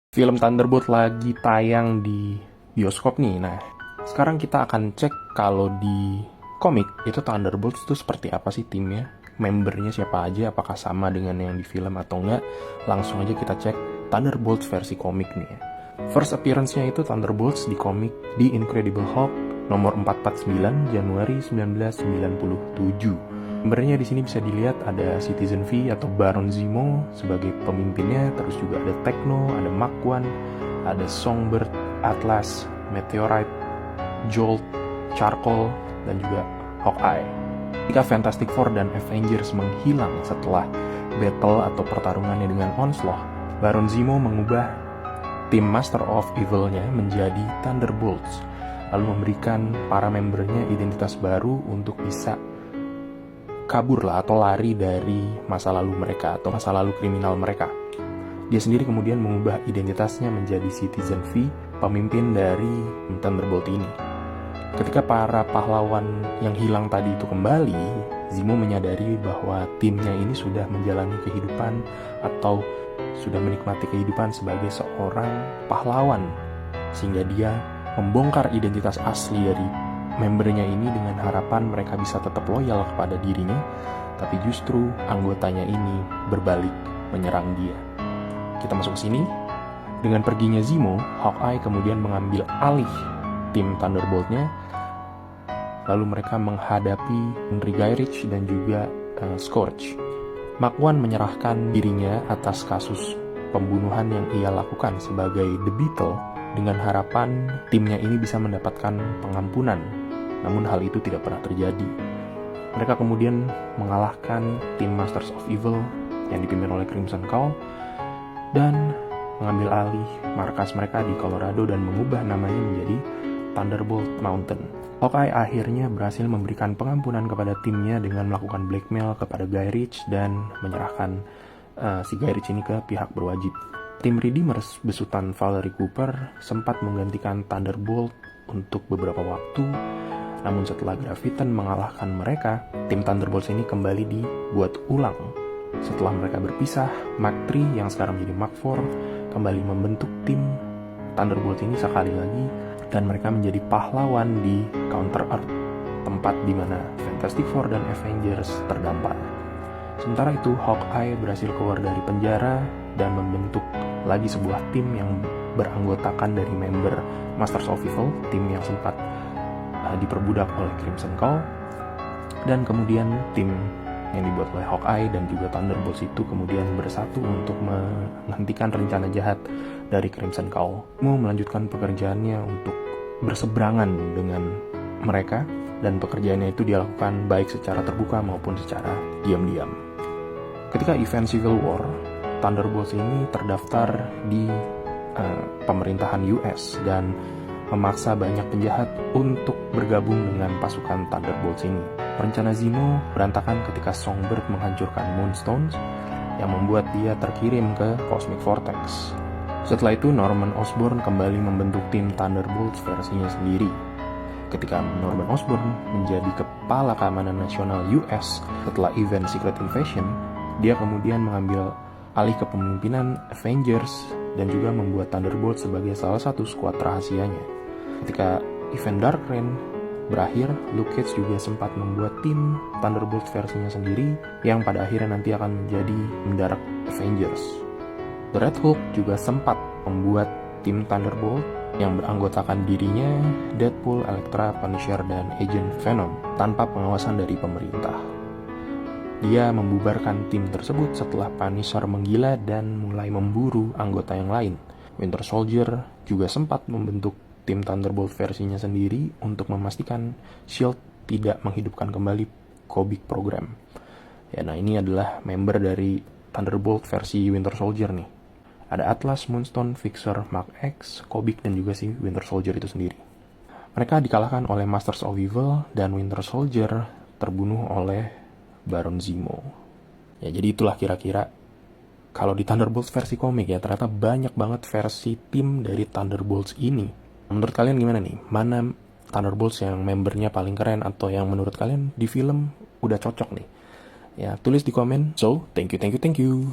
Film Thunderbolt lagi tayang di bioskop nih. Nah, sekarang kita akan cek kalau di komik itu Thunderbolts itu seperti apa sih timnya, membernya siapa aja, apakah sama dengan yang di film atau enggak. Langsung aja kita cek Thunderbolts versi komik nih ya. First appearance-nya itu Thunderbolts di komik The Incredible Hulk nomor 449 Januari 1997. Membernya di sini bisa dilihat ada Citizen V atau Baron Zemo sebagai pemimpinnya, terus juga ada Techno, ada Mark 1, ada Songbird, Atlas, Meteorite, Jolt, Charcoal, dan juga Hawkeye. Ketika Fantastic Four dan Avengers menghilang setelah battle atau pertarungannya dengan Onslaught, Baron Zemo mengubah tim Master of Evil-nya menjadi Thunderbolts, lalu memberikan para membernya identitas baru untuk bisa kabur lah atau lari dari masa lalu mereka atau masa lalu kriminal mereka. Dia sendiri kemudian mengubah identitasnya menjadi Citizen V, pemimpin dari Thunderbolt ini. Ketika para pahlawan yang hilang tadi itu kembali, Zemo menyadari bahwa timnya ini sudah menjalani kehidupan atau sudah menikmati kehidupan sebagai seorang pahlawan, sehingga dia membongkar identitas asli dari membernya ini dengan harapan mereka bisa tetap loyal kepada dirinya, tapi justru anggotanya ini berbalik menyerang dia. Kita masuk ke sini. Dengan perginya Zemo, Hawkeye kemudian mengambil alih tim Thunderbolt-nya, lalu mereka menghadapi Henry Gyrich dan juga Scourge. Mark 1 menyerahkan dirinya atas kasus pembunuhan yang ia lakukan sebagai The Beetle dengan harapan timnya ini bisa mendapatkan pengampunan. Namun hal itu tidak pernah terjadi. Mereka kemudian mengalahkan tim Masters of Evil yang dipimpin oleh Crimson Cull dan mengambil alih markas mereka di Colorado dan mengubah namanya menjadi Thunderbolt Mountain. Hawkeye akhirnya berhasil memberikan pengampunan kepada timnya dengan melakukan blackmail kepada Gyrich dan menyerahkan si Gyrich ini ke pihak berwajib. Tim Redeemers besutan Valerie Cooper sempat menggantikan Thunderbolt untuk beberapa waktu. Namun setelah Graviton mengalahkan mereka, tim Thunderbolts ini kembali dibuat ulang. Setelah mereka berpisah, Mark 3 yang sekarang menjadi Mark 4 kembali membentuk tim Thunderbolts ini sekali lagi, dan mereka menjadi pahlawan di Counter Earth, tempat di mana Fantastic Four dan Avengers terdampar. Sementara itu, Hawkeye berhasil keluar dari penjara dan membentuk lagi sebuah tim yang beranggotakan dari member Masters of Evil, tim yang sempat diperbudak oleh Crimson Cull, dan kemudian tim yang dibuat oleh Hawkeye dan juga Thunderbolts itu kemudian bersatu untuk menghentikan rencana jahat dari Crimson Cull. Mau melanjutkan pekerjaannya untuk berseberangan dengan mereka, dan pekerjaannya itu dia lakukan baik secara terbuka maupun secara diam-diam. Ketika event Civil War, Thunderbolts ini terdaftar di pemerintahan US dan memaksa banyak penjahat untuk bergabung dengan pasukan Thunderbolts ini. Rencana Zemo berantakan ketika Songbird menghancurkan Moonstones yang membuat dia terkirim ke Cosmic Vortex. Setelah itu Norman Osborn kembali membentuk tim Thunderbolts versinya sendiri. Ketika Norman Osborn menjadi kepala keamanan nasional US setelah event Secret Invasion, dia kemudian mengambil alih kepemimpinan Avengers dan juga membuat Thunderbolts sebagai salah satu skuad rahasianya. Ketika event Dark Reign berakhir, Luke Cage juga sempat membuat tim Thunderbolt versinya sendiri yang pada akhirnya nanti akan menjadi mendarat Avengers. The Red Hulk juga sempat membuat tim Thunderbolt yang beranggotakan dirinya Deadpool, Elektra, Punisher, dan Agent Venom tanpa pengawasan dari pemerintah. Dia membubarkan tim tersebut setelah Punisher menggila dan mulai memburu anggota yang lain. Winter Soldier juga sempat membentuk tim Thunderbolt versinya sendiri untuk memastikan SHIELD tidak menghidupkan kembali Kobik program. Ya, nah ini adalah member dari Thunderbolt versi Winter Soldier nih. Ada Atlas, Moonstone, Fixer, Mark X, Kobik, dan juga si Winter Soldier itu sendiri. Mereka dikalahkan oleh Masters of Evil dan Winter Soldier terbunuh oleh Baron Zemo. Ya, jadi itulah kira-kira kalau di Thunderbolts versi komik ya, ternyata banyak banget versi tim dari Thunderbolts ini. Menurut kalian gimana nih? Mana Thunderbolts yang membernya paling keren atau yang menurut kalian di film udah cocok nih? Ya, tulis di komen. So, thank you.